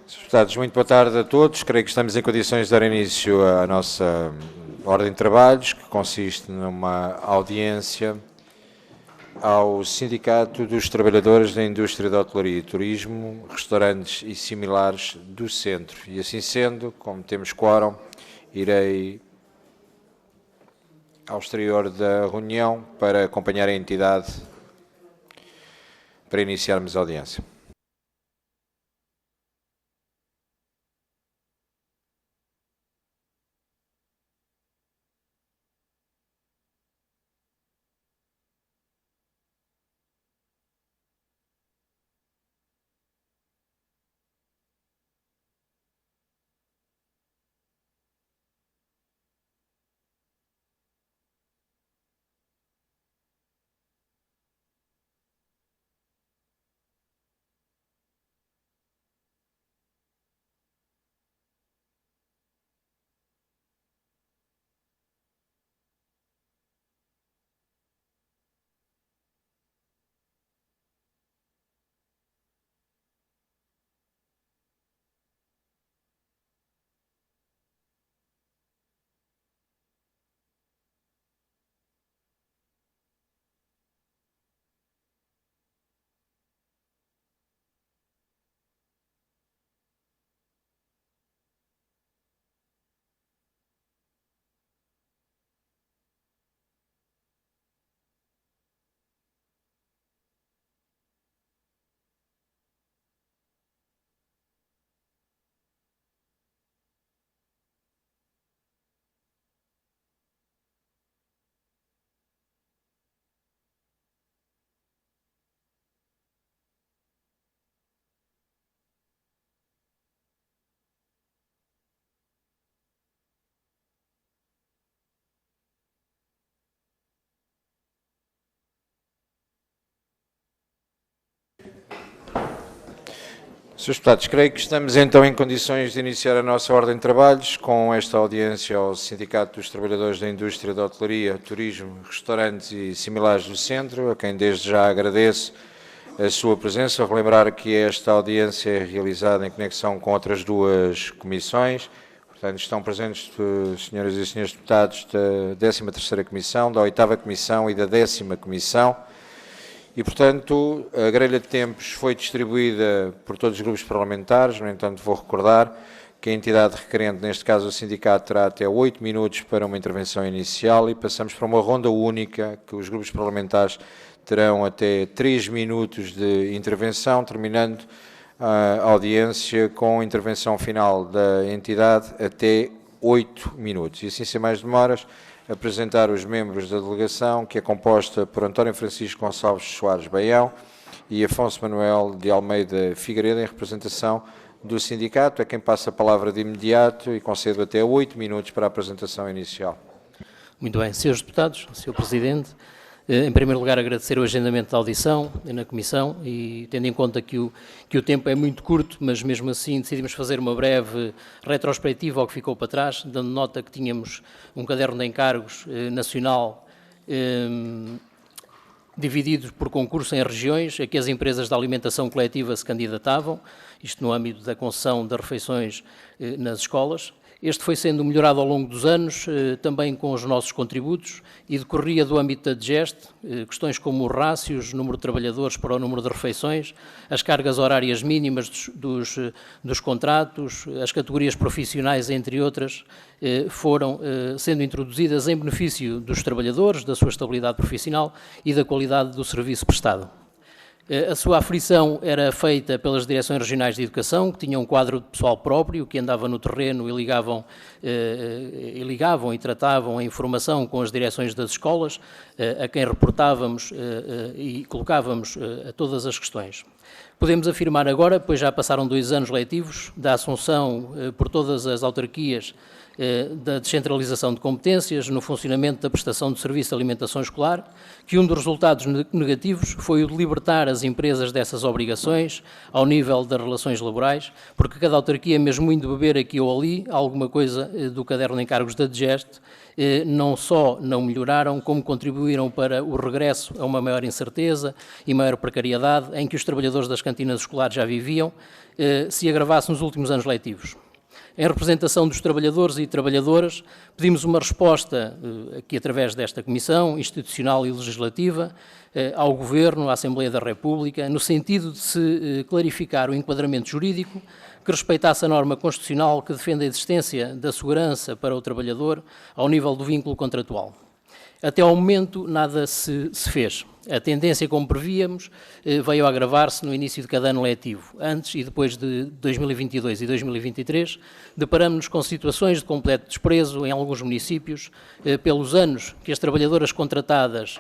Senhores Deputados, muito boa tarde a todos. Creio que estamos em condições de dar início à nossa ordem de trabalhos, que consiste numa audiência ao Sindicato dos Trabalhadores da Indústria da Hotelaria e Turismo, Restaurantes e similares do Centro. E assim sendo, como temos quórum, irei ao exterior da reunião para acompanhar a entidade para iniciarmos a audiência. Senhores Deputados, creio que estamos então em condições de iniciar a nossa ordem de trabalhos com esta audiência ao Sindicato dos Trabalhadores da Indústria da Hotelaria, Turismo, Restaurantes e similares do Centro, a quem desde já agradeço a sua presença. Relembrar que esta audiência é realizada em conexão com outras duas comissões. Portanto, estão presentes senhoras e senhores deputados da 13ª Comissão, da 8ª Comissão e da 10ª Comissão. E, portanto, a grelha de tempos foi distribuída por todos os grupos parlamentares. No entanto, vou recordar que a entidade requerente, neste caso o sindicato, terá até 8 minutos para uma intervenção inicial e passamos para uma ronda única, que os grupos parlamentares terão até 3 minutos de intervenção, terminando a audiência com a intervenção final da entidade até 8 minutos. E assim, sem mais demoras, apresentar os membros da delegação, que é composta por António Francisco Gonçalves Soares Baião e Afonso Manuel de Almeida Figueiredo, em representação do sindicato, a quem passa a palavra de imediato e concedo até 8 minutos para a apresentação inicial. Muito bem, senhores deputados, senhor Presidente, em primeiro lugar agradecer o agendamento da audição na Comissão e tendo em conta que o tempo é muito curto, mas mesmo assim decidimos fazer uma breve retrospectiva ao que ficou para trás, dando nota que tínhamos um caderno de encargos nacional dividido por concurso em regiões, a que as empresas de alimentação coletiva se candidatavam, isto no âmbito da concessão de refeições nas escolas. Este foi sendo melhorado ao longo dos anos, também com os nossos contributos, e decorria do âmbito da DGEST, questões como os rácios, número de trabalhadores para o número de refeições, as cargas horárias mínimas dos contratos, as categorias profissionais, entre outras, foram sendo introduzidas em benefício dos trabalhadores, da sua estabilidade profissional e da qualidade do serviço prestado. A sua aferição era feita pelas Direções Regionais de Educação, que tinham um quadro de pessoal próprio, que andava no terreno e ligavam e tratavam a informação com as direções das escolas, a quem reportávamos e colocávamos a todas as questões. Podemos afirmar agora, pois já passaram 2 anos letivos, da assunção por todas as autarquias da descentralização de competências no funcionamento da prestação de serviço de alimentação escolar, que um dos resultados negativos foi o de libertar as empresas dessas obrigações ao nível das relações laborais, porque cada autarquia, mesmo indo beber aqui ou ali alguma coisa do caderno de encargos da DGEST, não só não melhoraram, como contribuíram para o regresso a uma maior incerteza e maior precariedade em que os trabalhadores das cantinas escolares já viviam, se agravasse nos últimos anos letivos. Em representação dos trabalhadores e trabalhadoras, pedimos uma resposta, aqui através desta Comissão Institucional e Legislativa, ao Governo, à Assembleia da República, no sentido de se clarificar o enquadramento jurídico que respeitasse a norma constitucional que defende a existência da segurança para o trabalhador ao nível do vínculo contratual. Até ao momento, nada se fez. A tendência, como prevíamos, veio a agravar-se no início de cada ano letivo. Antes e depois de 2022 e 2023, deparamos-nos com situações de completo desprezo em alguns municípios pelos anos que as trabalhadoras contratadas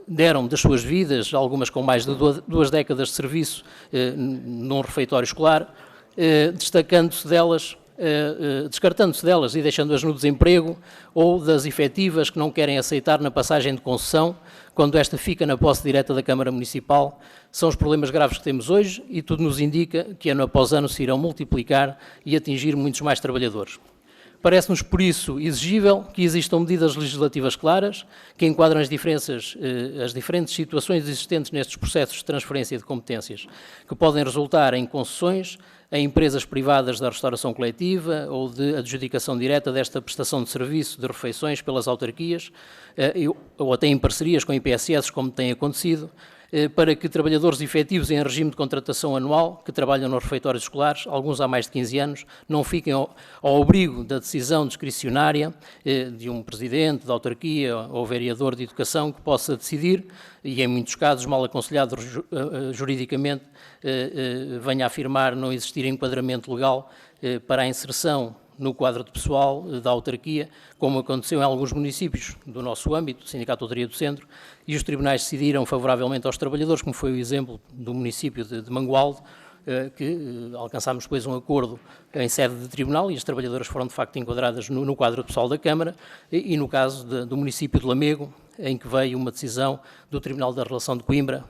deram das suas vidas, algumas com mais de 2 décadas de serviço num refeitório escolar, descartando-se delas e deixando-as no desemprego, ou das efetivas que não querem aceitar na passagem de concessão, quando esta fica na posse direta da Câmara Municipal. São os problemas graves que temos hoje e tudo nos indica que ano após ano se irão multiplicar e atingir muitos mais trabalhadores. Parece-nos, por isso, exigível que existam medidas legislativas claras que enquadram as diferentes situações existentes nestes processos de transferência de competências, que podem resultar em concessões a empresas privadas da restauração coletiva ou de adjudicação direta desta prestação de serviço de refeições pelas autarquias, ou até em parcerias com IPSS, como tem acontecido, para que trabalhadores efetivos em regime de contratação anual, que trabalham nos refeitórios escolares, alguns há mais de 15 anos, não fiquem ao abrigo da decisão discricionária de um presidente da autarquia ou vereador de educação que possa decidir, e em muitos casos, mal aconselhado juridicamente, venha a afirmar não existir enquadramento legal para a inserção no quadro de pessoal da autarquia, como aconteceu em alguns municípios do nosso âmbito, o Sindicato de Hotelaria do Centro, e os tribunais decidiram favoravelmente aos trabalhadores, como foi o exemplo do município de Mangualde, que alcançámos depois um acordo em sede de tribunal e as trabalhadoras foram de facto enquadradas no quadro pessoal da Câmara, e no caso do município de Lamego, em que veio uma decisão do Tribunal da Relação de Coimbra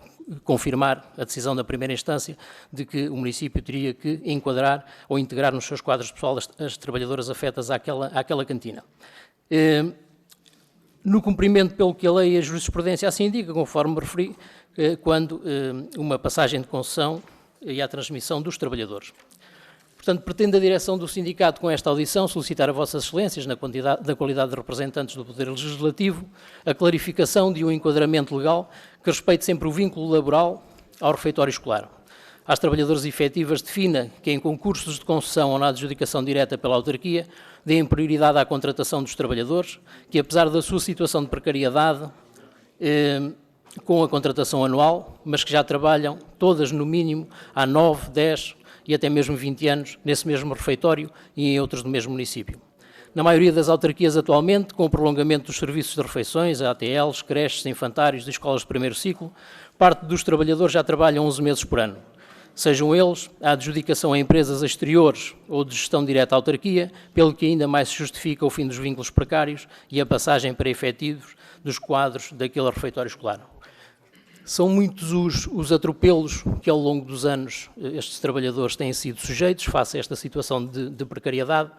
confirmar a decisão da primeira instância de que o município teria que enquadrar ou integrar nos seus quadros pessoal as trabalhadoras afetas àquela cantina. No cumprimento pelo que a lei e a jurisprudência assim indica, conforme me referi, quando uma passagem de concessão e a transmissão dos trabalhadores. Portanto, pretende a direção do sindicato, com esta audição, solicitar a Vossas Excelências, na qualidade de representantes do Poder Legislativo, a clarificação de um enquadramento legal que respeite sempre o vínculo laboral ao refeitório escolar. Às trabalhadoras efetivas defina que em concursos de concessão ou na adjudicação direta pela autarquia deem prioridade à contratação dos trabalhadores, que apesar da sua situação de precariedade, com a contratação anual, mas que já trabalham todas no mínimo há 9, 10 e até mesmo 20 anos nesse mesmo refeitório e em outros do mesmo município. Na maioria das autarquias atualmente, com o prolongamento dos serviços de refeições, ATLs, creches, infantários e escolas de primeiro ciclo, parte dos trabalhadores já trabalham 11 meses por ano. Sejam eles a adjudicação a empresas exteriores ou de gestão direta à autarquia, pelo que ainda mais se justifica o fim dos vínculos precários e a passagem para efetivos dos quadros daquele refeitório escolar. São muitos os atropelos que ao longo dos anos estes trabalhadores têm sido sujeitos face a esta situação de precariedade.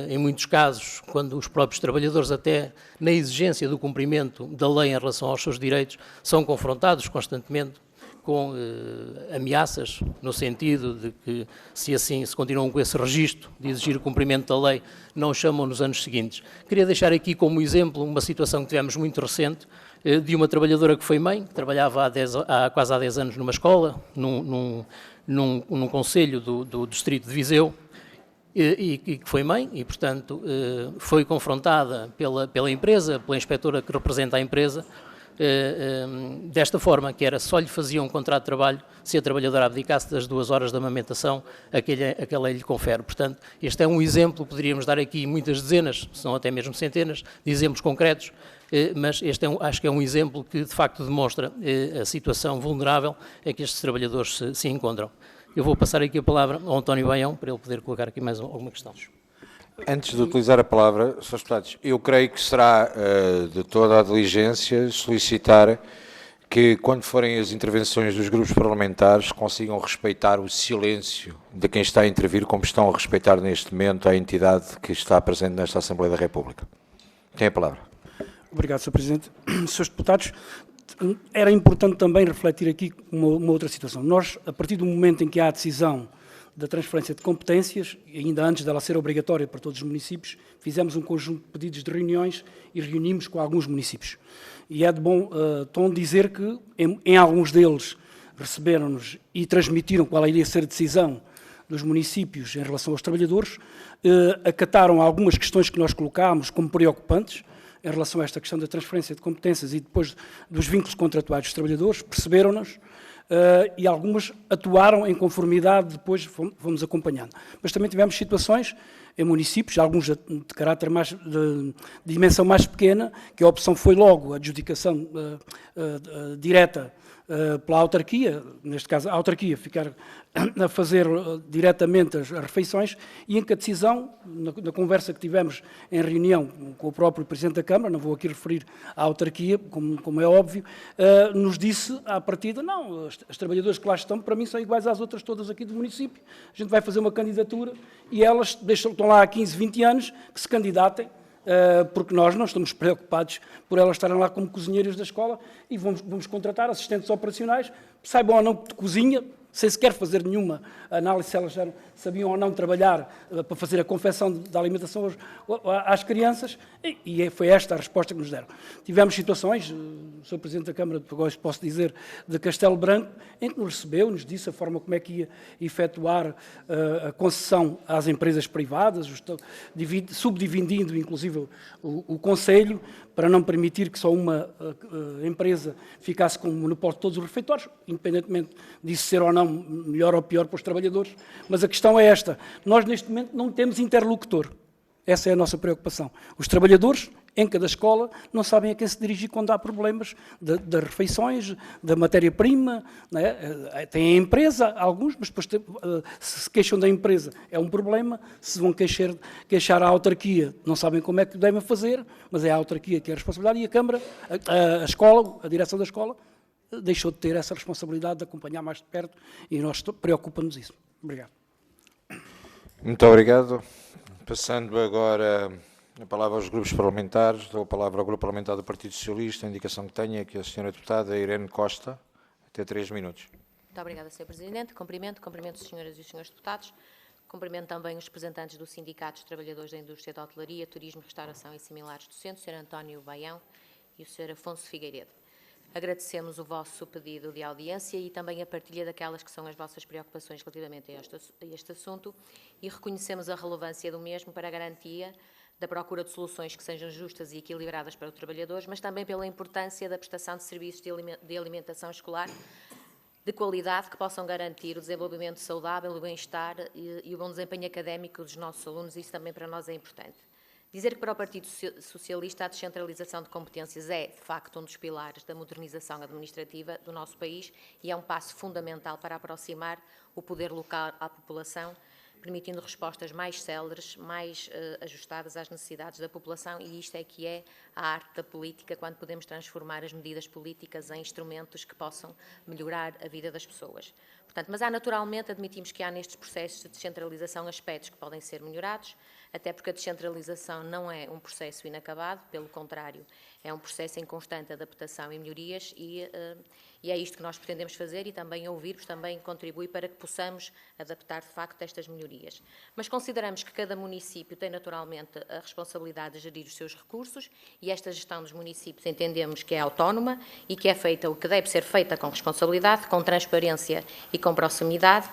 Em muitos casos, quando os próprios trabalhadores, até na exigência do cumprimento da lei em relação aos seus direitos, são confrontados constantemente com ameaças, no sentido de que, se continuam com esse registro de exigir o cumprimento da lei, não chamam nos anos seguintes. Queria deixar aqui como exemplo uma situação que tivemos muito recente, de uma trabalhadora que foi mãe, que trabalhava quase há 10 anos numa escola, num concelho do distrito de Viseu, e que foi mãe e, portanto, foi confrontada pela empresa, pela inspetora que representa a empresa, desta forma, que era só lhe fazia um contrato de trabalho se a trabalhadora abdicasse das 2 horas de amamentação a que a lei lhe confere. Portanto, este é um exemplo, poderíamos dar aqui muitas dezenas, se não até mesmo centenas, de exemplos concretos, mas este acho que é um exemplo que de facto demonstra a situação vulnerável em que estes trabalhadores se encontram. Eu vou passar aqui a palavra ao António Baião para ele poder colocar aqui mais alguma questão. Antes de utilizar a palavra, Srs. Deputados, eu creio que será de toda a diligência solicitar que, quando forem as intervenções dos grupos parlamentares, consigam respeitar o silêncio de quem está a intervir, como estão a respeitar neste momento a entidade que está presente nesta Assembleia da República. Tem a palavra. Obrigado, Sr. Presidente. Srs. Deputados, era importante também refletir aqui uma outra situação. Nós, a partir do momento em que há a decisão da transferência de competências, ainda antes dela ser obrigatória para todos os municípios, fizemos um conjunto de pedidos de reuniões e reunimos com alguns municípios. E é de bom tom dizer que, em alguns deles, receberam-nos e transmitiram qual iria ser a decisão dos municípios em relação aos trabalhadores, acataram algumas questões que nós colocámos como preocupantes, em relação a esta questão da transferência de competências e depois dos vínculos contratuais dos trabalhadores, perceberam-nos e algumas atuaram em conformidade, depois fomos acompanhando. Mas também tivemos situações em municípios, alguns de caráter mais, de dimensão mais pequena, que a opção foi logo a adjudicação direta pela autarquia, neste caso a autarquia ficar a fazer diretamente as refeições, e em que a decisão, na conversa que tivemos em reunião com o próprio Presidente da Câmara, não vou aqui referir à autarquia, como é óbvio, nos disse à partida, não, as trabalhadoras que lá estão, para mim, são iguais às outras todas aqui do município, a gente vai fazer uma candidatura e elas estão lá há 15, 20 anos, que se candidatem, porque nós não estamos preocupados por elas estarem lá como cozinheiras da escola e vamos contratar assistentes operacionais, saibam ou não de cozinha, sem sequer fazer nenhuma análise se elas já sabiam ou não trabalhar para fazer a confecção da alimentação às crianças, e foi esta a resposta que nos deram. Tivemos situações, o Sr. Presidente da Câmara, posso dizer, de Castelo Branco, em que nos recebeu, nos disse a forma como é que ia efetuar a concessão às empresas privadas, subdividindo inclusive o Conselho, para não permitir que só uma empresa ficasse com o monopólio de todos os refeitórios, independentemente disso ser ou não melhor ou pior para os trabalhadores. Mas a questão é esta, nós neste momento não temos interlocutor, essa é a nossa preocupação. Os trabalhadores em cada escola não sabem a quem se dirigir quando há problemas das refeições, da matéria-prima, né? Tem a empresa, alguns, mas depois se queixam da empresa é um problema, se vão queixar à autarquia, não sabem como é que devem fazer, mas é a autarquia que é a responsabilidade, e a Câmara, a escola, a direção da escola, deixou de ter essa responsabilidade de acompanhar mais de perto, e nós preocupa-nos isso. Obrigado. Muito obrigado. Passando agora a palavra aos grupos parlamentares, dou a palavra ao Grupo Parlamentar do Partido Socialista, a indicação que tenho é que a Sra. Deputada Irene Costa, até 3 minutos. Muito obrigada, Sr. Presidente. Cumprimento as senhoras e os senhores deputados. Cumprimento também os representantes do Sindicato dos Trabalhadores da Indústria da Hotelaria, Turismo, Restauração e similares do Centro, o Sr. António Baião e o Sr. Afonso Figueiredo. Agradecemos o vosso pedido de audiência e também a partilha daquelas que são as vossas preocupações relativamente a este assunto, e reconhecemos a relevância do mesmo para a garantia da procura de soluções que sejam justas e equilibradas para os trabalhadores, mas também pela importância da prestação de serviços de alimentação escolar de qualidade que possam garantir o desenvolvimento saudável, o bem-estar e o bom desempenho académico dos nossos alunos. Isso também para nós é importante. Dizer que para o Partido Socialista a descentralização de competências é, de facto, um dos pilares da modernização administrativa do nosso país e é um passo fundamental para aproximar o poder local à população, permitindo respostas mais céleres, mais ajustadas às necessidades da população, e isto é que é a arte da política, quando podemos transformar as medidas políticas em instrumentos que possam melhorar a vida das pessoas. Portanto, mas naturalmente, admitimos que há nestes processos de descentralização aspectos que podem ser melhorados, até porque a descentralização não é um processo inacabado, pelo contrário, é um processo em constante adaptação e melhorias, e é isto que nós pretendemos fazer, e também ouvir-vos também contribui para que possamos adaptar de facto estas melhorias. Mas consideramos que cada município tem naturalmente a responsabilidade de gerir os seus recursos, e esta gestão dos municípios entendemos que é autónoma e que é feita, o que deve ser feita com responsabilidade, com transparência e com proximidade,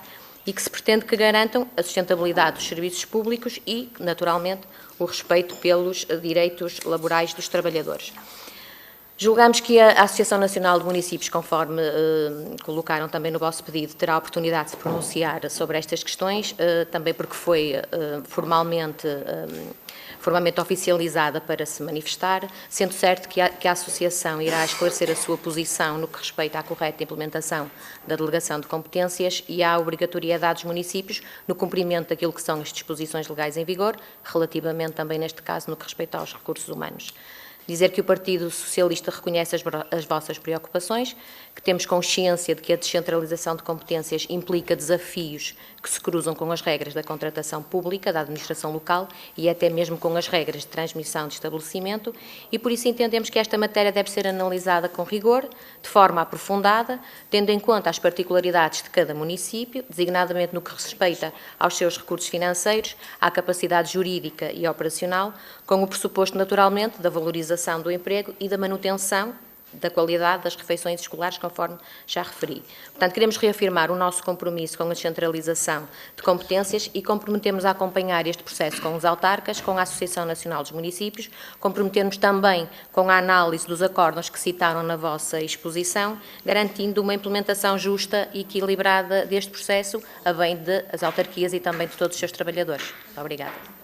e que se pretende que garantam a sustentabilidade dos serviços públicos e, naturalmente, o respeito pelos direitos laborais dos trabalhadores. Julgamos que a Associação Nacional de Municípios, conforme colocaram também no vosso pedido, terá a oportunidade de se pronunciar sobre estas questões, também porque foi formalmente oficializada para se manifestar, sendo certo que a Associação irá esclarecer a sua posição no que respeita à correta implementação da delegação de competências e à obrigatoriedade dos municípios no cumprimento daquilo que são as disposições legais em vigor, relativamente também, neste caso, no que respeita aos recursos humanos. Dizer que o Partido Socialista reconhece as vossas preocupações, que temos consciência de que a descentralização de competências implica desafios que se cruzam com as regras da contratação pública, da administração local e até mesmo com as regras de transmissão de estabelecimento e por isso entendemos que esta matéria deve ser analisada com rigor, de forma aprofundada, tendo em conta as particularidades de cada município, designadamente no que respeita aos seus recursos financeiros, à capacidade jurídica e operacional, com o pressuposto naturalmente da valorização do emprego e da manutenção da qualidade das refeições escolares, conforme já referi. Portanto, queremos reafirmar o nosso compromisso com a descentralização de competências e comprometemos a acompanhar este processo com os autarcas, com a Associação Nacional dos Municípios, comprometemos também com a análise dos acórdãos que citaram na vossa exposição, garantindo uma implementação justa e equilibrada deste processo, a bem das autarquias e também de todos os seus trabalhadores. Muito obrigada.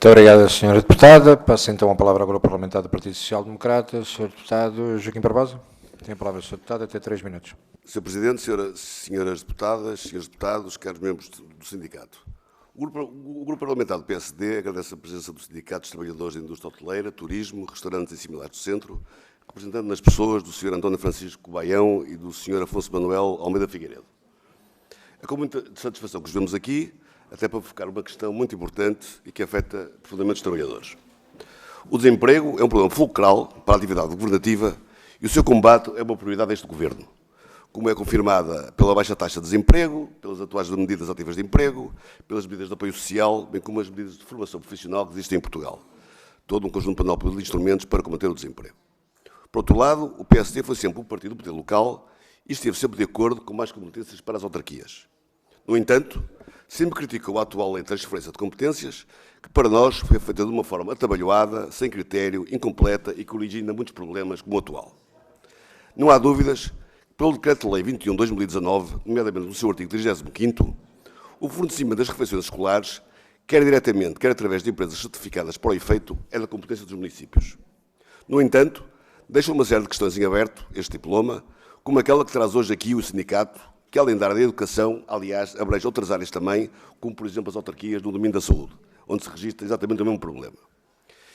Muito obrigado, Sra. Deputada. Passo então a palavra agora ao Parlamentar do Partido Social Democrata, Sr. Deputado Joaquim Barbosa. Tem a palavra, Sr. Deputado, até 3 minutos. Sr. Presidente, senhoras deputadas, senhores deputados, caros membros do sindicato. O Grupo Parlamentar do PSD agradece a presença do Sindicato dos Trabalhadores da Indústria Hoteleira, Turismo, Restaurantes e Similares do Centro, representando nas pessoas do Sr. António Francisco Baião e do Sr. Afonso Manuel Almeida Figueiredo. É com muita satisfação que os vemos aqui, até para focar uma questão muito importante e que afeta profundamente os trabalhadores. O desemprego é um problema fulcral para a atividade governativa e o seu combate é uma prioridade deste Governo, como é confirmada pela baixa taxa de desemprego, pelas atuais medidas ativas de emprego, pelas medidas de apoio social, bem como as medidas de formação profissional que existem em Portugal. Todo um conjunto panóplia de instrumentos para combater o desemprego. Por outro lado, o PSD foi sempre um partido do poder local e esteve sempre de acordo com mais competências para as autarquias. No entanto, sempre criticou a atual lei de transferência de competências, que para nós foi feita de uma forma atabalhoada, sem critério, incompleta e que origina muitos problemas como o atual. Não há dúvidas que, pelo Decreto-Lei 21/2019, nomeadamente no seu artigo 35º, o fornecimento das refeições escolares, quer diretamente, quer através de empresas certificadas para o efeito, é da competência dos municípios. No entanto, deixa uma série de questões em aberto este diploma, como aquela que traz hoje aqui o sindicato, que além da área da educação, aliás, abrange outras áreas também, como por exemplo as autarquias no domínio da saúde, onde se registra exatamente o mesmo problema.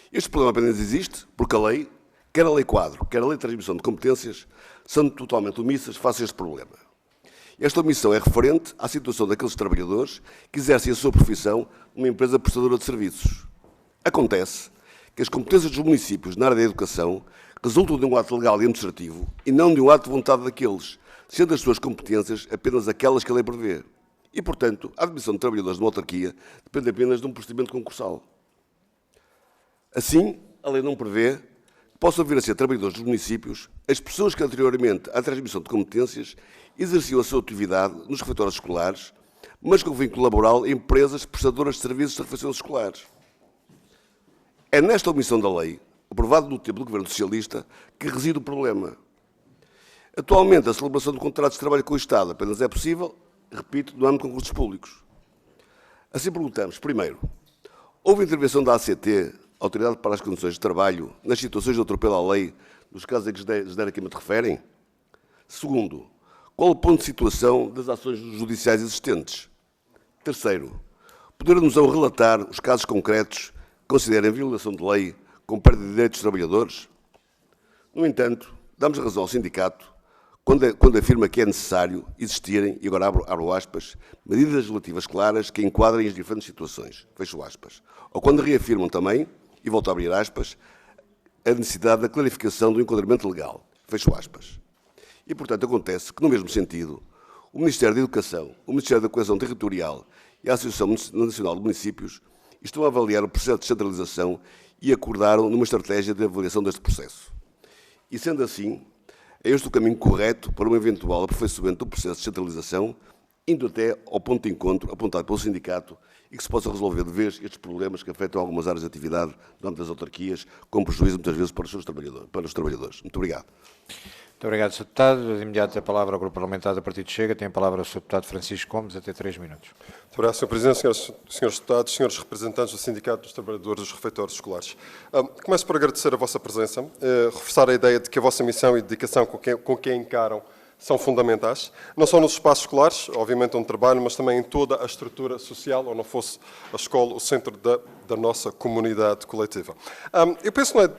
Este problema apenas existe porque a lei, quer a lei quadro, quer a lei de transmissão de competências, são totalmente omissas face a este problema. Esta omissão é referente à situação daqueles trabalhadores que exercem a sua profissão numa empresa prestadora de serviços. Acontece que as competências dos municípios na área da educação resultam de um ato legal e administrativo e não de um ato de vontade daqueles, sendo as suas competências apenas aquelas que a lei prevê. E, portanto, a admissão de trabalhadores de uma autarquia depende apenas de um procedimento concursal. Assim, a lei não prevê que possam vir a ser trabalhadores dos municípios as pessoas que anteriormente à transmissão de competências exerciam a sua atividade nos refeitórios escolares, mas com vínculo laboral em empresas prestadoras de serviços de refeições escolares. É nesta omissão da lei, aprovada no tempo do Governo Socialista, que reside o problema. Atualmente, a celebração de contratos de trabalho com o Estado apenas é possível, repito, no âmbito de concursos públicos. Assim perguntamos, primeiro, houve intervenção da ACT, Autoridade para as Condições de Trabalho, nas situações de atropelo à lei, nos casos a que os aqui referem? Segundo, qual o ponto de situação das ações judiciais existentes? Terceiro, poder-nos relatar os casos concretos que considerem violação de lei com perda de direitos dos trabalhadores? No entanto, damos razão ao sindicato quando afirma que é necessário existirem, e agora abro aspas, medidas legislativas claras que enquadrem as diferentes situações, fecho aspas. Ou quando reafirmam também, e volto a abrir aspas, a necessidade da clarificação do enquadramento legal, fecho aspas. E, portanto, acontece que, no mesmo sentido, o Ministério da Educação, o Ministério da Coesão Territorial e a Associação Nacional de Municípios estão a avaliar o processo de descentralização e acordaram numa estratégia de avaliação deste processo. E, sendo assim, é este o caminho correto para um eventual aperfeiçoamento do processo de descentralização indo até ao ponto de encontro apontado pelo sindicato e que se possa resolver de vez estes problemas que afetam algumas áreas de atividade no âmbito das autarquias, com prejuízo muitas vezes para os trabalhadores. Muito obrigado. Muito obrigado, Sr. Deputado. De imediato a palavra ao Grupo Parlamentar do Partido Chega. Tem a palavra o Sr. Deputado Francisco Gomes, até 3 minutos. Muito obrigado, Sr. Presidente, senhores deputados, senhores representantes do Sindicato dos Trabalhadores dos Refeitórios Escolares. Começo por agradecer a vossa presença, reforçar a ideia de que a vossa missão e dedicação com que a encaram são fundamentais, não só nos espaços escolares, obviamente onde trabalho, mas também em toda a estrutura social, ou não fosse a escola o centro da nossa comunidade coletiva. Eu penso que não é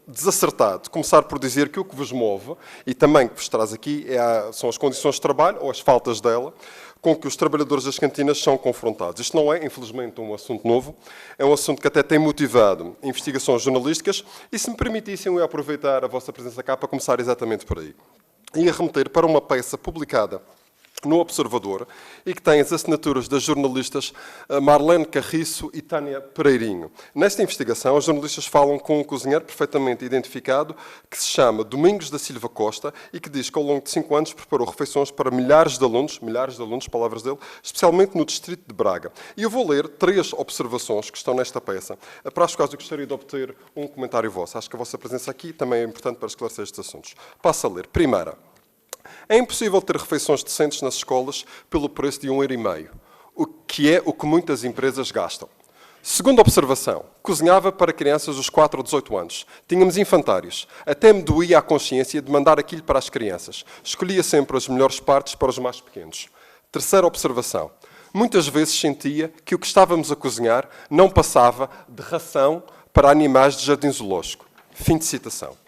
desacertado começar por dizer que o que vos move, e também que vos traz aqui, são as condições de trabalho, ou as faltas dela, com que os trabalhadores das cantinas são confrontados. Isto não é, infelizmente, um assunto novo, é um assunto que até tem motivado investigações jornalísticas, e se me permitissem, eu ia aproveitar a vossa presença cá para começar exatamente por aí. Ia remeter para uma peça publicada no Observador e que tem as assinaturas das jornalistas Marlene Carriço e Tânia Pereirinho. Nesta investigação, os jornalistas falam com um cozinheiro perfeitamente identificado que se chama Domingos da Silva Costa e que diz que ao longo de 5 anos preparou refeições para milhares de alunos, palavras dele, especialmente no distrito de Braga. E eu vou ler 3 observações que estão nesta peça, para as quais eu gostaria de obter um comentário vosso. Acho que a vossa presença aqui também é importante para esclarecer estes assuntos. Passo a ler. Primeira. É impossível ter refeições decentes nas escolas pelo preço de €1,5, o que muitas empresas gastam. Segunda observação. Cozinhava para crianças dos 4 a 18 anos. Tínhamos infantários. Até me doía a consciência de mandar aquilo para as crianças. Escolhia sempre as melhores partes para os mais pequenos. Terceira observação. Muitas vezes sentia que o que estávamos a cozinhar não passava de ração para animais de jardim zoológico. Fim de citação.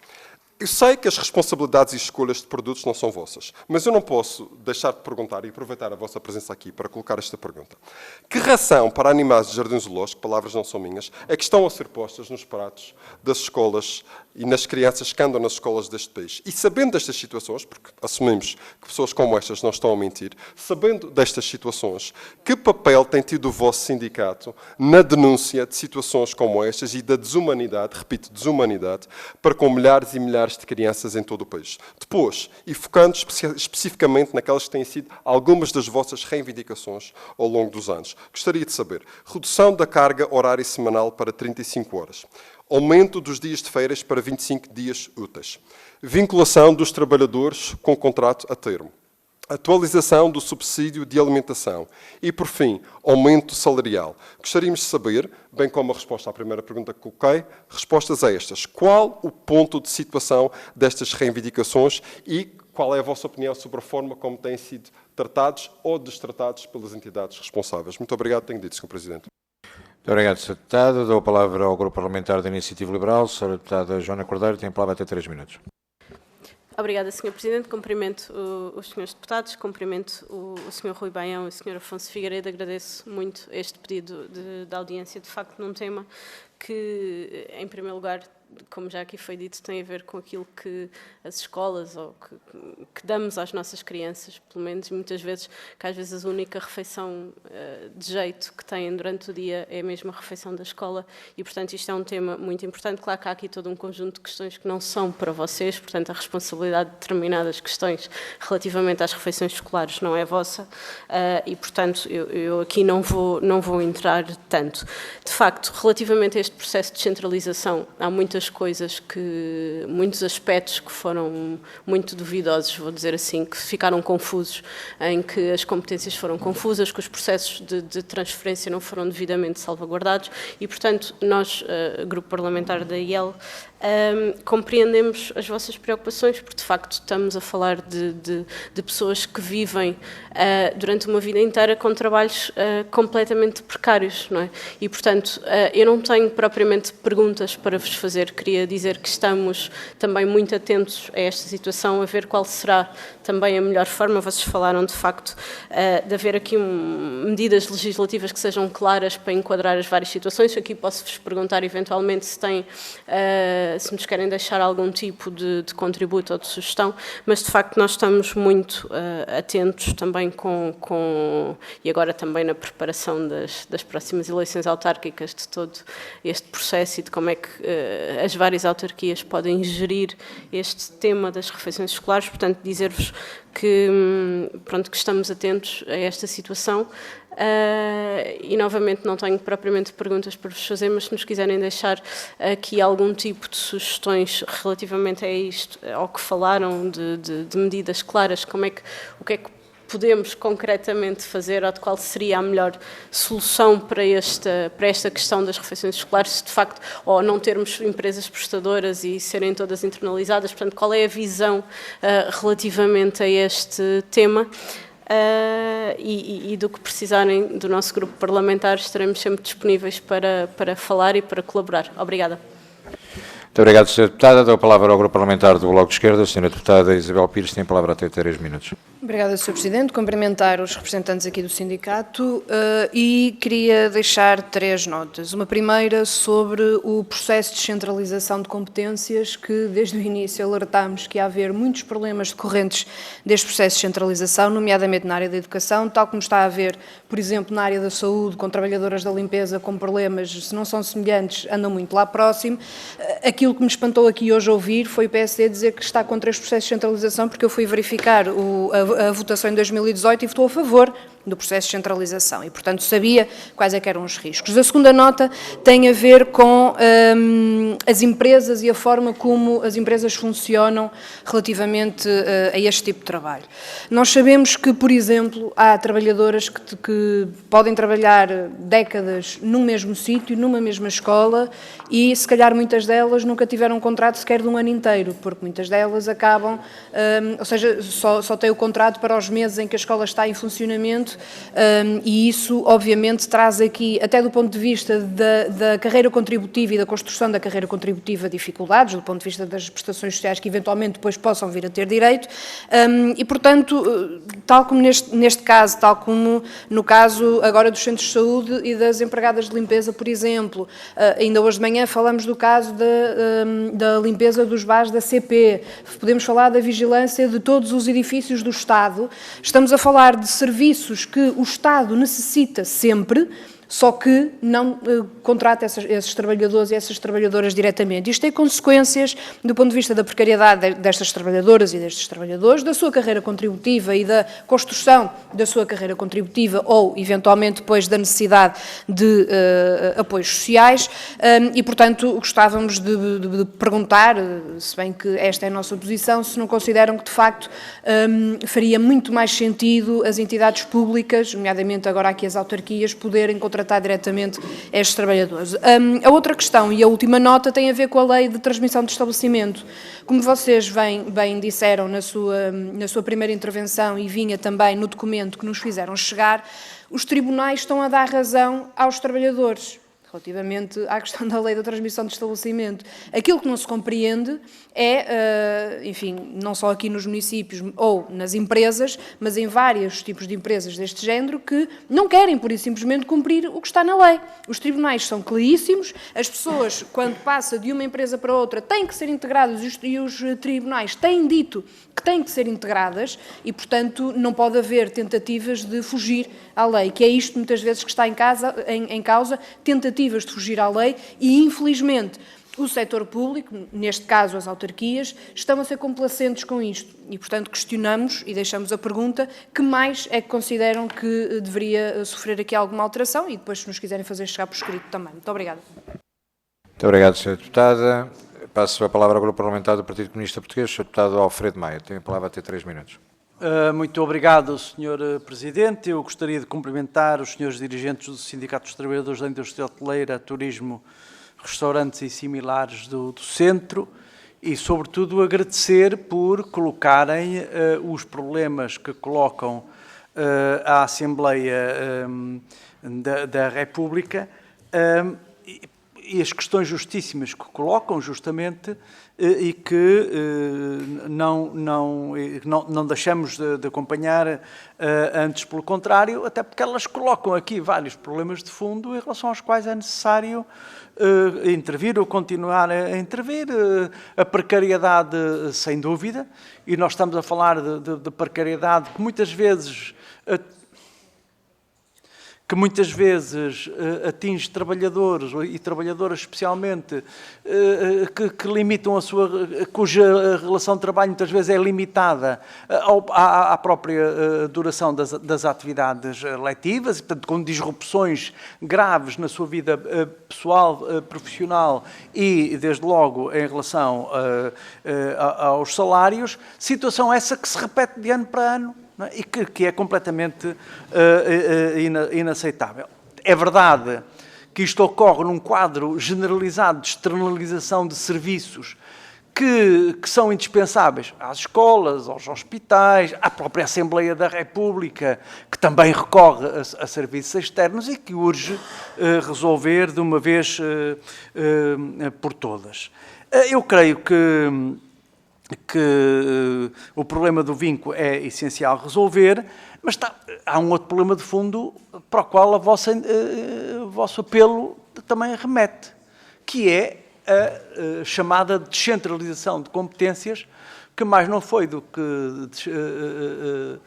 Eu sei que as responsabilidades e escolhas de produtos não são vossas, mas eu não posso deixar de perguntar e aproveitar a vossa presença aqui para colocar esta pergunta. Que ração para animais de jardim zoológico, palavras não são minhas, é que estão a ser postas nos pratos das escolas e nas crianças que andam nas escolas deste país? E sabendo destas situações, porque assumimos que pessoas como estas não estão a mentir, sabendo destas situações, que papel tem tido o vosso sindicato na denúncia de situações como estas e da desumanidade, repito, desumanidade, para com milhares e milhares de crianças em todo o país? Depois, e focando especificamente naquelas que têm sido algumas das vossas reivindicações ao longo dos anos, gostaria de saber: redução da carga horária semanal para 35 horas, aumento dos dias de férias para 25 dias úteis, vinculação dos trabalhadores com contrato a termo, atualização do subsídio de alimentação e, por fim, aumento salarial. Gostaríamos de saber, bem como a resposta à primeira pergunta que coloquei, respostas a estas. Qual o ponto de situação destas reivindicações e qual é a vossa opinião sobre a forma como têm sido tratados ou destratados pelas entidades responsáveis? Muito obrigado, tenho dito, Sr. Presidente. Muito obrigado, Sr. Deputado. Dou a palavra ao Grupo Parlamentar da Iniciativa Liberal. Sra. Deputada Joana Cordeiro tem a palavra até 3 minutos. Obrigada, Sr. Presidente. Cumprimento os senhores deputados, cumprimento o Sr. Rui Baião e o Sr. Afonso Figueiredo. Agradeço muito este pedido de audiência, de facto, num tema que, em primeiro lugar, como já aqui foi dito, tem a ver com aquilo que as escolas ou que damos às nossas crianças, pelo menos muitas vezes, que às vezes a única refeição de jeito que têm durante o dia é a mesma refeição da escola e, portanto, isto é um tema muito importante. Claro que há aqui todo um conjunto de questões que não são para vocês, portanto, a responsabilidade de determinadas questões relativamente às refeições escolares não é vossa e, portanto, eu aqui não vou entrar tanto. De facto, relativamente a este processo de descentralização, há muitas coisas muitos aspectos que foram muito duvidosos, vou dizer assim, que ficaram confusos, em que as competências foram confusas, que os processos de transferência não foram devidamente salvaguardados e, portanto, nós, Grupo Parlamentar da IEL, compreendemos as vossas preocupações, porque de facto estamos a falar de pessoas que vivem durante uma vida inteira com trabalhos completamente precários, não é? E portanto eu não tenho propriamente perguntas para vos fazer, queria dizer que estamos também muito atentos a esta situação, a ver qual será também a melhor forma. Vocês falaram de facto de haver aqui medidas legislativas que sejam claras para enquadrar as várias situações. Aqui posso-vos perguntar eventualmente se têm se nos querem deixar algum tipo de contributo ou de sugestão, mas de facto nós estamos muito atentos também e agora também na preparação das próximas eleições autárquicas, de todo este processo e de como é que as várias autarquias podem gerir este tema das refeições escolares. Portanto, dizer-vos pronto, que estamos atentos a esta situação. E novamente não tenho propriamente perguntas para vos fazer, mas se nos quiserem deixar aqui algum tipo de sugestões relativamente a isto, ao que falaram de medidas claras, o que é que podemos concretamente fazer, ou de qual seria a melhor solução para esta questão das refeições escolares, se de facto, ou não termos empresas prestadoras e serem todas internalizadas, portanto, qual é a visão relativamente a este tema? E do que precisarem do nosso grupo parlamentar, estaremos sempre disponíveis para falar e para colaborar. Obrigada. Muito obrigado, Sra. Deputada. Dou a palavra ao Grupo Parlamentar do Bloco de Esquerda. A Sra. Deputada Isabel Pires tem a palavra até 3 minutos. Obrigada, Sr. Presidente. Cumprimentar os representantes aqui do sindicato e queria deixar 3 notas. Uma primeira sobre o processo de descentralização de competências, que desde o início alertámos que ia haver muitos problemas decorrentes deste processo de descentralização, nomeadamente na área da educação, tal como está a haver, por exemplo, na área da saúde, com trabalhadoras da limpeza com problemas, se não são semelhantes, andam muito lá próximo. Aquilo que me espantou aqui hoje ouvir foi o PSD dizer que está contra este processo de descentralização, porque eu fui verificar a votação em 2018 e votou a favor do processo de centralização e, portanto, sabia quais é que eram os riscos. A segunda nota tem a ver com as empresas e a forma como as empresas funcionam relativamente a este tipo de trabalho. Nós sabemos que, por exemplo, há trabalhadoras que podem trabalhar décadas num mesmo sítio, numa mesma escola e, se calhar, muitas delas nunca tiveram um contrato sequer de um ano inteiro, porque muitas delas acabam, ou seja, só têm o contrato para os meses em que a escola está em funcionamento. E isso, obviamente, traz aqui, até do ponto de vista da carreira contributiva e da construção da carreira contributiva, dificuldades, do ponto de vista das prestações sociais que eventualmente depois possam vir a ter direito, e, portanto, tal como neste caso, tal como no caso agora dos centros de saúde e das empregadas de limpeza, por exemplo, ainda hoje de manhã falamos do caso da limpeza dos bares da CP, podemos falar da vigilância de todos os edifícios do Estado, estamos a falar de serviços que o Estado necessita sempre, só que não contrata esses trabalhadores e essas trabalhadoras diretamente. Isto tem consequências do ponto de vista da precariedade destas trabalhadoras e destes trabalhadores, da sua carreira contributiva e da construção da sua carreira contributiva ou, eventualmente, depois da necessidade de apoios sociais e, portanto, gostávamos de perguntar, se bem que esta é a nossa posição, se não consideram que, de facto, faria muito mais sentido as entidades públicas, nomeadamente agora aqui as autarquias, poderem contratar diretamente estes trabalhadores. A outra questão e a última nota tem a ver com a lei de transmissão de estabelecimento. Como vocês bem disseram na sua primeira intervenção e vinha também no documento que nos fizeram chegar, os tribunais estão a dar razão aos trabalhadores relativamente à questão da lei da transmissão de estabelecimento. Aquilo que não se compreende é, enfim, não só aqui nos municípios ou nas empresas, mas em vários tipos de empresas deste género que não querem, pura e simplesmente, cumprir o que está na lei. Os tribunais são claríssimos, as pessoas, quando passa de uma empresa para outra, têm que ser integradas e os tribunais têm dito que têm que ser integradas e, portanto, não pode haver tentativas de fugir à lei, que é isto muitas vezes que está em causa, tentativas de fugir à lei e, infelizmente, o setor público, neste caso as autarquias, estão a ser complacentes com isto e, portanto, questionamos e deixamos a pergunta que mais é que consideram que deveria sofrer aqui alguma alteração e depois, se nos quiserem fazer chegar por escrito também. Muito obrigada. Muito obrigado, Sra. Deputada. Passo a palavra ao Grupo Parlamentar do Partido Comunista Português, Sr. Deputado Alfredo Maia. Tem a palavra até 3 minutos. Muito obrigado, Sr. Presidente. Eu gostaria de cumprimentar os senhores dirigentes do Sindicato dos Trabalhadores da Indústria Hoteleira, Turismo, Restaurantes e similares do Centro e, sobretudo, agradecer por colocarem os problemas que colocam à Assembleia da República e as questões justíssimas que colocam, justamente, e que não deixamos de acompanhar, antes pelo contrário, até porque elas colocam aqui vários problemas de fundo em relação aos quais é necessário intervir ou continuar a intervir. A precariedade, sem dúvida, e nós estamos a falar de precariedade que muitas vezes que muitas vezes atinge trabalhadores e trabalhadoras especialmente que limitam cuja relação de trabalho muitas vezes é limitada à própria duração das atividades letivas, e, portanto, com disrupções graves na sua vida pessoal, profissional e, desde logo, em relação aos salários, situação essa que se repete de ano para ano, não é? E que é completamente inaceitável. É verdade que isto ocorre num quadro generalizado de externalização de serviços que são indispensáveis às escolas, aos hospitais, à própria Assembleia da República, que também recorre a serviços externos e que urge resolver de uma vez por todas. Eu creio que o problema do vinco é essencial resolver, mas há um outro problema de fundo para o qual o vosso apelo também remete, que é a chamada descentralização de competências, que mais não foi do que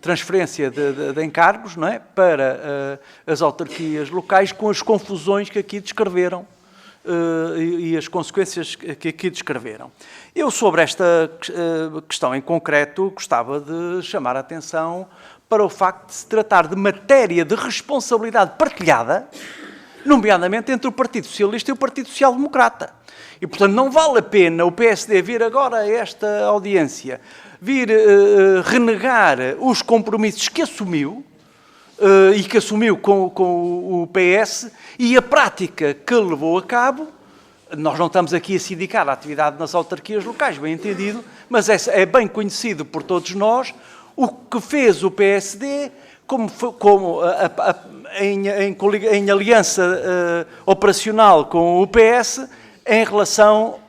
transferência de encargos, não é? Para as autarquias locais, com as confusões que aqui descreveram e as consequências que aqui descreveram. Eu, sobre esta questão em concreto, gostava de chamar a atenção para o facto de se tratar de matéria de responsabilidade partilhada, nomeadamente entre o Partido Socialista e o Partido Social Democrata. E, portanto, não vale a pena o PSD vir agora a esta audiência, vir renegar os compromissos que assumiu, e que assumiu com o PS, e a prática que levou a cabo. Nós não estamos aqui a sindicar a atividade nas autarquias locais, bem entendido, mas é bem conhecido por todos nós o que fez o PSD em aliança operacional com o PS em relação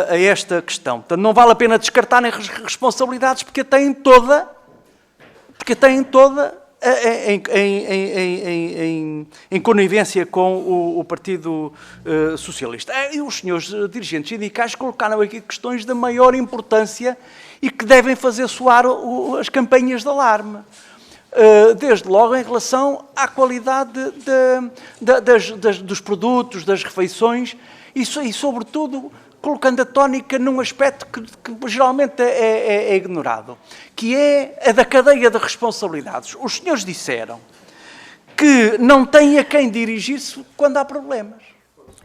a esta questão. Portanto, não vale a pena descartarem responsabilidades, porque a têm toda em conivência com o Partido Socialista. E os senhores dirigentes sindicais colocaram aqui questões da maior importância e que devem fazer soar as campanhas de alarme. Desde logo em relação à qualidade dos produtos, das refeições, e sobretudo colocando a tónica num aspecto que geralmente é ignorado, que é a da cadeia de responsabilidades. Os senhores disseram que não têm a quem dirigir-se quando há problemas.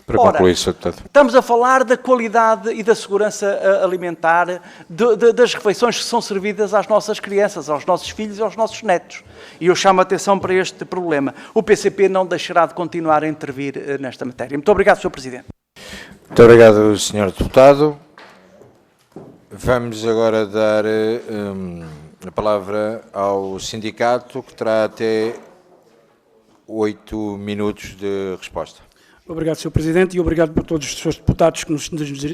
Para concluir, Sr. Deputado. Estamos a falar da qualidade e da segurança alimentar das refeições que são servidas às nossas crianças, aos nossos filhos e aos nossos netos. E eu chamo a atenção para este problema. O PCP não deixará de continuar a intervir nesta matéria. Muito obrigado, Sr. Presidente. Muito obrigado, Sr. Deputado. Vamos agora dar a palavra ao sindicato, que terá até 8 minutos de resposta. Obrigado, Sr. Presidente, e obrigado por todos os senhores deputados que nos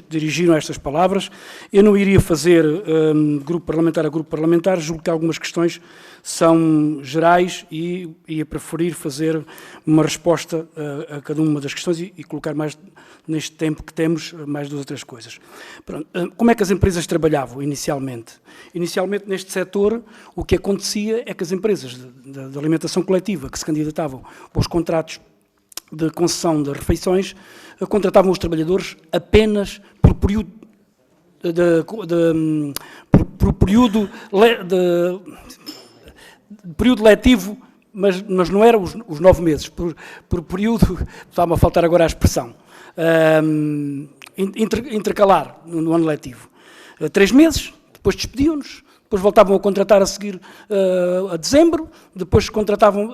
dirigiram estas palavras. Eu não iria fazer grupo parlamentar a grupo parlamentar, julgo que algumas questões são gerais e ia preferir fazer uma resposta a cada uma das questões e colocar mais, neste tempo que temos, mais 2 ou 3 coisas. Pronto. Como é que as empresas trabalhavam inicialmente? Inicialmente, neste setor, o que acontecia é que as empresas de alimentação coletiva que se candidatavam para os contratos de concessão de refeições contratavam os trabalhadores apenas por período letivo, mas não eram os 9 meses, por período, está-me a faltar agora a expressão, intercalar no ano letivo. 3 meses, depois despediam-nos, depois voltavam a contratar a seguir a dezembro, depois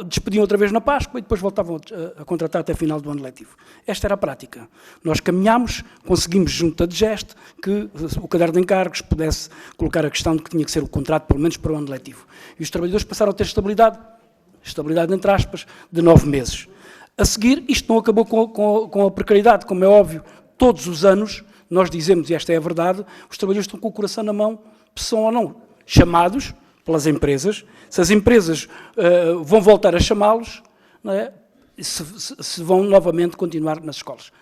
despediam outra vez na Páscoa e depois voltavam a contratar até final do ano letivo. Esta era a prática. Nós caminhámos, conseguimos junto à DGEST que o caderno de encargos pudesse colocar a questão de que tinha que ser o contrato pelo menos para o ano letivo. E os trabalhadores passaram a ter estabilidade entre aspas, de 9 meses. A seguir, isto não acabou com a precariedade, como é óbvio, todos os anos nós dizemos, e esta é a verdade, os trabalhadores estão com o coração na mão, se são ou não chamados pelas empresas, se as empresas vão voltar a chamá-los, não é? Se vão novamente continuar nas escolas.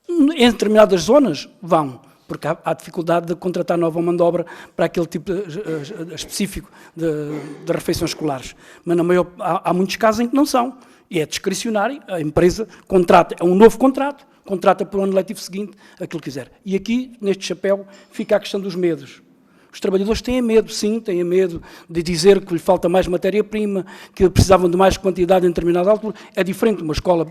Em determinadas zonas vão, porque há dificuldade de contratar nova mão de obra para aquele tipo específico de refeições escolares. Mas há muitos casos em que não são, e é discricionário, a empresa contrata, é um novo contrato, contrata para o ano letivo seguinte aquilo que quiser. E aqui, neste chapéu, fica a questão dos medos. Os trabalhadores têm medo, sim, têm medo de dizer que lhe falta mais matéria-prima, que precisavam de mais quantidade em determinada altura. É diferente uma escola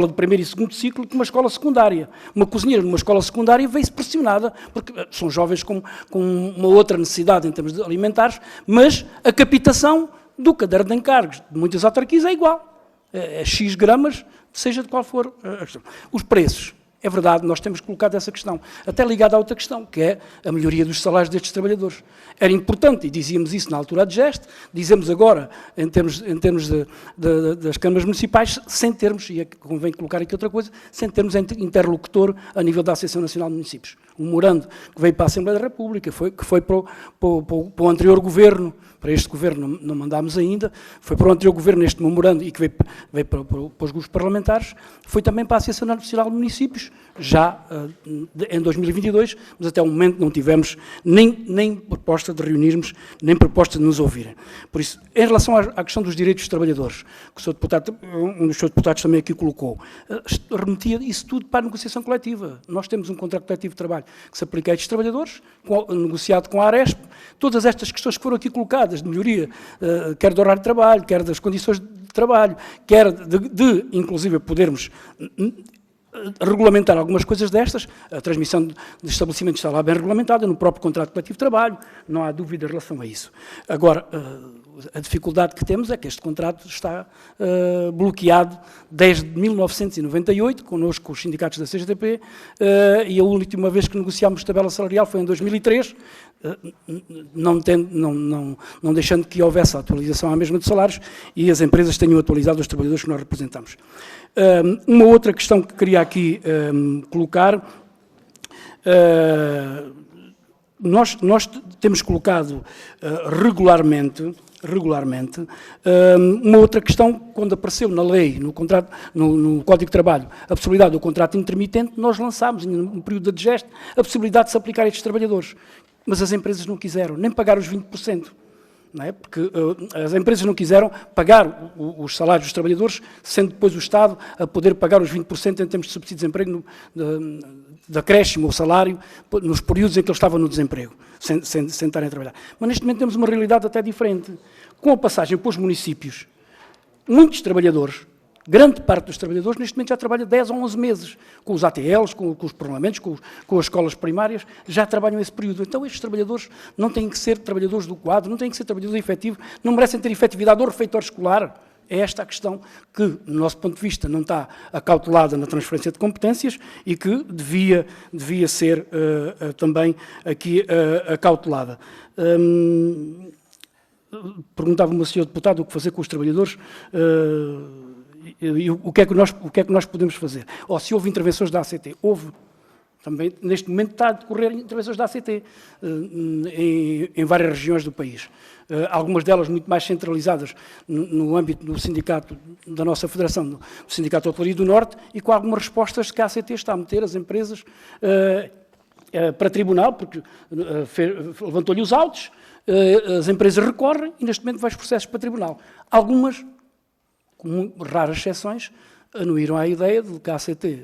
de primeiro e segundo ciclo que uma escola secundária. Uma cozinheira numa escola secundária vê-se pressionada, porque são jovens com uma outra necessidade em termos alimentares, mas a captação do caderno de encargos de muitas autarquias é igual. É X gramas, seja de qual for a questão. Os preços. É verdade, nós temos colocado essa questão, até ligada a outra questão, que é a melhoria dos salários destes trabalhadores. Era importante, e dizíamos isso na altura de gesto, dizemos agora, em termos das câmaras municipais, sem termos, e convém colocar aqui outra coisa, sem termos interlocutor a nível da Associação Nacional de Municípios. Um memorando que veio para a Assembleia da República, que foi para o anterior governo, para este governo não mandámos ainda, foi para o anterior governo este memorando e que veio para os grupos parlamentares, foi também para a Associação Nacional de Municípios, já em 2022, mas até o momento não tivemos nem proposta de reunirmos, nem proposta de nos ouvirem. Por isso, em relação à questão dos direitos dos trabalhadores, que o Sr. Deputado, um dos seus deputados também aqui colocou, remetia isso tudo para a negociação coletiva. Nós temos um contrato coletivo de trabalho que se aplica a estes trabalhadores, negociado com a Aresp, todas estas questões que foram aqui colocadas, de melhoria, quer do horário de trabalho, quer das condições de trabalho, quer de inclusive, podermos regulamentar algumas coisas destas, a transmissão de estabelecimentos está lá bem regulamentada, no próprio contrato coletivo de trabalho, não há dúvida em relação a isso. Agora, a dificuldade que temos é que este contrato está bloqueado desde 1998, connosco, com os sindicatos da CGTP, e a última vez que negociámos tabela salarial foi em 2003, não deixando que houvesse a atualização à mesma de salários e as empresas tenham atualizado os trabalhadores que nós representamos. Uma outra questão que queria aqui colocar, nós temos colocado regularmente, uma outra questão, quando apareceu na lei, no Código de Trabalho, a possibilidade do contrato intermitente, nós lançámos, no período de gesto, a possibilidade de se aplicar a estes trabalhadores. Mas as empresas não quiseram, nem pagar os 20%. Não é? Porque as empresas não quiseram pagar os salários dos trabalhadores, sendo depois o Estado a poder pagar os 20% em termos de subsídio de desemprego, de acréscimo ao salário, nos períodos em que eles estavam no desemprego, sem estarem a trabalhar. Mas neste momento temos uma realidade até diferente. Com a passagem para os municípios, muitos trabalhadores, grande parte dos trabalhadores, neste momento já trabalha 10 ou 11 meses, com os ATLs, com os parlamentos, com as escolas primárias, já trabalham esse período. Então estes trabalhadores não têm que ser trabalhadores do quadro, não têm que ser trabalhadores efetivos, não merecem ter efetividade ou refeitório escolar. É esta a questão que, do nosso ponto de vista, não está acautelada na transferência de competências e que devia ser também aqui acautelada. Perguntava-me o Sr. Deputado o que fazer com os trabalhadores. E o que é que nós podemos fazer? Se houve intervenções da ACT, houve. Também, neste momento, está a decorrer intervenções da ACT em várias regiões do país. Algumas delas muito mais centralizadas no âmbito do sindicato, da nossa federação, do Sindicato de Hotelaria do Norte, e com algumas respostas que a ACT está a meter as empresas para tribunal, porque levantou-lhe os autos, as empresas recorrem e, neste momento, vai os processos para tribunal. Algumas, com raras exceções, anuíram à ideia de que a ACT,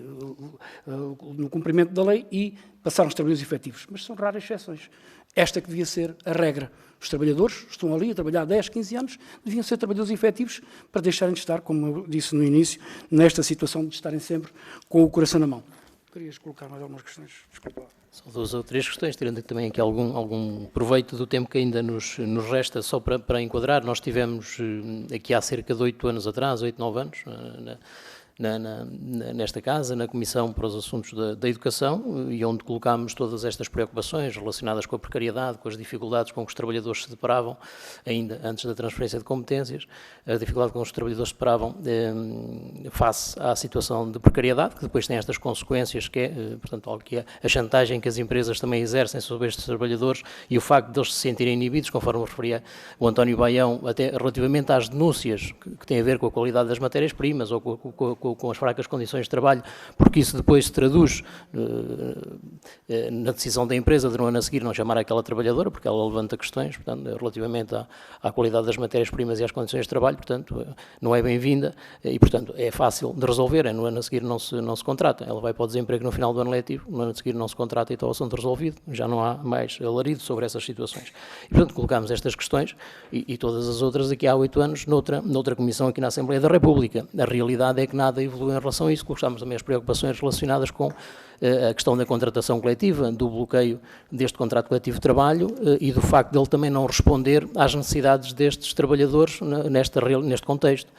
no cumprimento da lei, e passaram os trabalhadores efetivos. Mas são raras exceções. Esta que devia ser a regra. Os trabalhadores estão ali a trabalhar 10, 15 anos, deviam ser trabalhadores efetivos para deixarem de estar, como eu disse no início, nesta situação de estarem sempre com o coração na mão. Querias colocar mais algumas questões? Desculpa. São 2 ou 3 questões, tirando também aqui algum proveito do tempo que ainda nos resta, só para enquadrar. Nós tivemos aqui há cerca de 8 anos atrás, 8, 9 anos, nesta casa, na Comissão para os Assuntos da Educação, e onde colocámos todas estas preocupações relacionadas com a precariedade, com as dificuldades com que os trabalhadores se deparavam, ainda antes da transferência de competências, a dificuldade com que os trabalhadores se deparavam face à situação de precariedade, que depois tem estas consequências, que é, portanto, algo que é a chantagem que as empresas também exercem sobre estes trabalhadores e o facto de eles se sentirem inibidos, conforme referia o António Baião, até relativamente às denúncias que têm a ver com a qualidade das matérias-primas ou com com as fracas condições de trabalho, porque isso depois se traduz na decisão da empresa de no ano a seguir não chamar aquela trabalhadora, porque ela levanta questões, portanto, relativamente à qualidade das matérias-primas e às condições de trabalho, portanto, não é bem-vinda e, portanto, é fácil de resolver, no ano a seguir não se contrata, ela vai para o desemprego no final do ano letivo, no ano a seguir não se contrata e está o assunto resolvido, já não há mais alarido sobre essas situações. E, portanto, colocámos estas questões e todas as outras aqui há 8 anos noutra comissão aqui na Assembleia da República. A realidade é que nada evolui em relação a isso, colocámos também as preocupações relacionadas com a questão da contratação coletiva, do bloqueio deste contrato coletivo de trabalho e do facto de ele também não responder às necessidades destes trabalhadores neste contexto.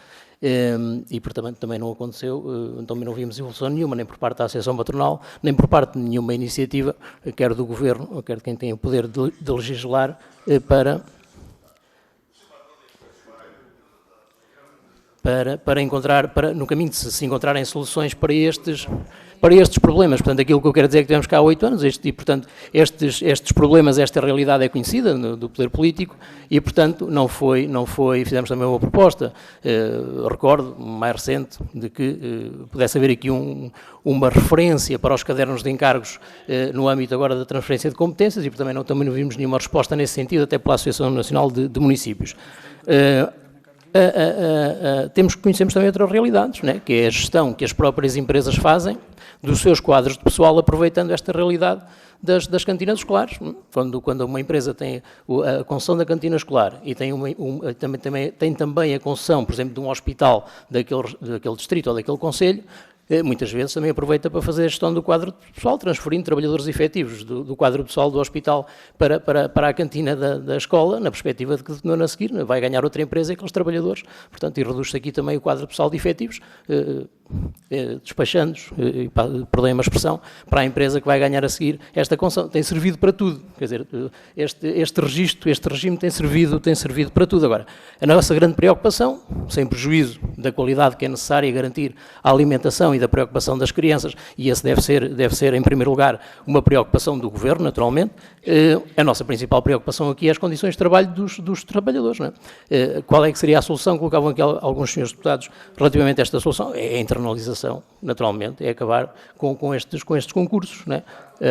E portanto também não aconteceu, também não vimos evolução nenhuma, nem por parte da Associação Patronal, nem por parte de nenhuma iniciativa, quer do Governo, quer de quem tem o poder de legislar, para encontrar, no caminho de se encontrarem soluções para estes problemas. Portanto, aquilo que eu quero dizer é que tivemos cá há 8 anos e, portanto, estes problemas, esta realidade é conhecida do poder político e, portanto, não foi, fizemos também uma proposta, recordo, mais recente, de que pudesse haver aqui uma referência para os cadernos de encargos no âmbito agora da transferência de competências e também não vimos nenhuma resposta nesse sentido, até pela Associação Nacional de Municípios. Conhecemos também outras realidades, né? Que é a gestão que as próprias empresas fazem dos seus quadros de pessoal, aproveitando esta realidade das cantinas escolares. Quando uma empresa tem a concessão da cantina escolar e tem também a concessão, por exemplo, de um hospital daquele distrito ou daquele concelho, muitas vezes também aproveita para fazer a gestão do quadro pessoal, transferindo trabalhadores efetivos do quadro pessoal do hospital para a cantina da escola, na perspectiva de que no ano a seguir vai ganhar outra empresa e aqueles trabalhadores, portanto, e reduz-se aqui também o quadro pessoal de efetivos, despachando-os, perdoem uma expressão, para a empresa que vai ganhar a seguir esta concessão. Tem servido para tudo, quer dizer, este regime tem servido para tudo. Agora, a nossa grande preocupação, sem prejuízo da qualidade que é necessária garantir a alimentação e da preocupação das crianças, e esse deve ser em primeiro lugar uma preocupação do Governo, naturalmente, a nossa principal preocupação aqui é as condições de trabalho dos trabalhadores. Não é? Qual é que seria a solução? Colocavam aqui alguns senhores deputados relativamente a esta solução. É a internalização, naturalmente, é acabar com estes concursos, não é?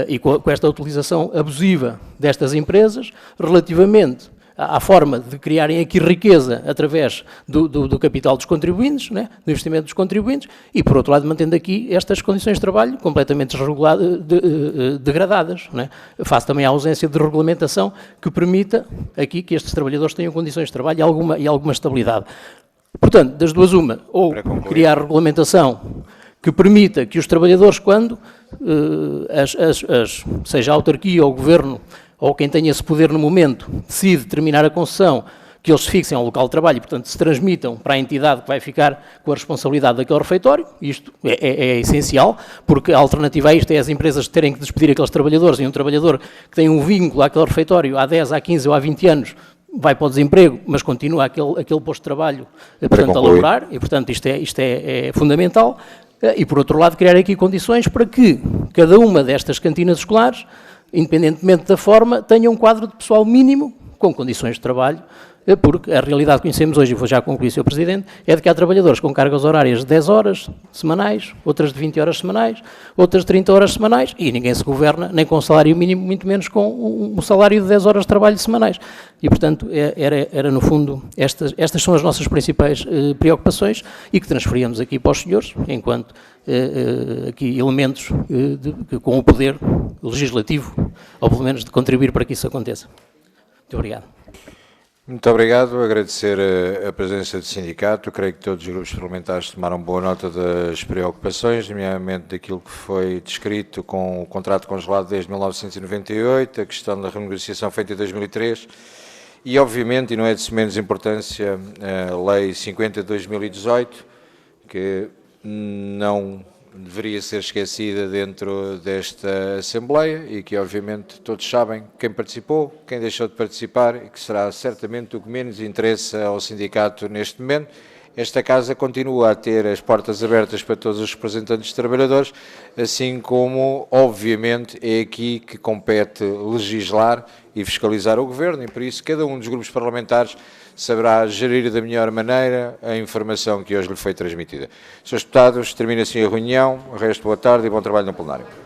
E com esta utilização abusiva destas empresas relativamente à forma de criarem aqui riqueza através do capital dos contribuintes, né, do investimento dos contribuintes, e, por outro lado, mantendo aqui estas condições de trabalho completamente degradadas, né, face também à ausência de regulamentação que permita aqui que estes trabalhadores tenham condições de trabalho e alguma estabilidade. Portanto, das duas uma, ou criar regulamentação que permita que os trabalhadores, quando seja a autarquia ou o Governo ou quem tenha esse poder no momento, decide terminar a concessão, que eles se fixem ao local de trabalho e, portanto, se transmitam para a entidade que vai ficar com a responsabilidade daquele refeitório. Isto é essencial, porque a alternativa a isto é as empresas terem que despedir aqueles trabalhadores, e um trabalhador que tem um vínculo àquele refeitório há 10, há 15 ou há 20 anos vai para o desemprego, mas continua aquele posto de trabalho, portanto, a laborar, e, portanto, isto é fundamental. E, por outro lado, criar aqui condições para que cada uma destas cantinas escolares, independentemente da forma, tenha um quadro de pessoal mínimo com condições de trabalho, porque a realidade que conhecemos hoje, e vou já concluir, Sr. Presidente, é de que há trabalhadores com cargas horárias de 10 horas semanais, outras de 20 horas semanais, outras de 30 horas semanais, e ninguém se governa nem com um salário mínimo, muito menos com um salário de 10 horas de trabalho semanais. E, portanto, era no fundo, estas são as nossas principais preocupações e que transferíamos aqui para os senhores, enquanto aqui elementos com o poder legislativo, ou pelo menos de contribuir para que isso aconteça. Muito obrigado. Muito obrigado. Agradecer a presença do sindicato. Creio que todos os grupos parlamentares tomaram boa nota das preocupações, nomeadamente daquilo que foi descrito com o contrato congelado desde 1998, a questão da renegociação feita em 2003 e, obviamente, e não é de menos importância, a Lei 50 de 2018, que não deveria ser esquecida dentro desta Assembleia e que, obviamente, todos sabem quem participou, quem deixou de participar e que será certamente o que menos interessa ao sindicato neste momento esta Casa continua a ter as portas abertas para todos os representantes de trabalhadores, assim como, obviamente, é aqui que compete legislar e fiscalizar o Governo, e por isso cada um dos grupos parlamentares saberá gerir da melhor maneira a informação que hoje lhe foi transmitida. Senhores deputados, termina assim a reunião. O resto, boa tarde e bom trabalho no plenário.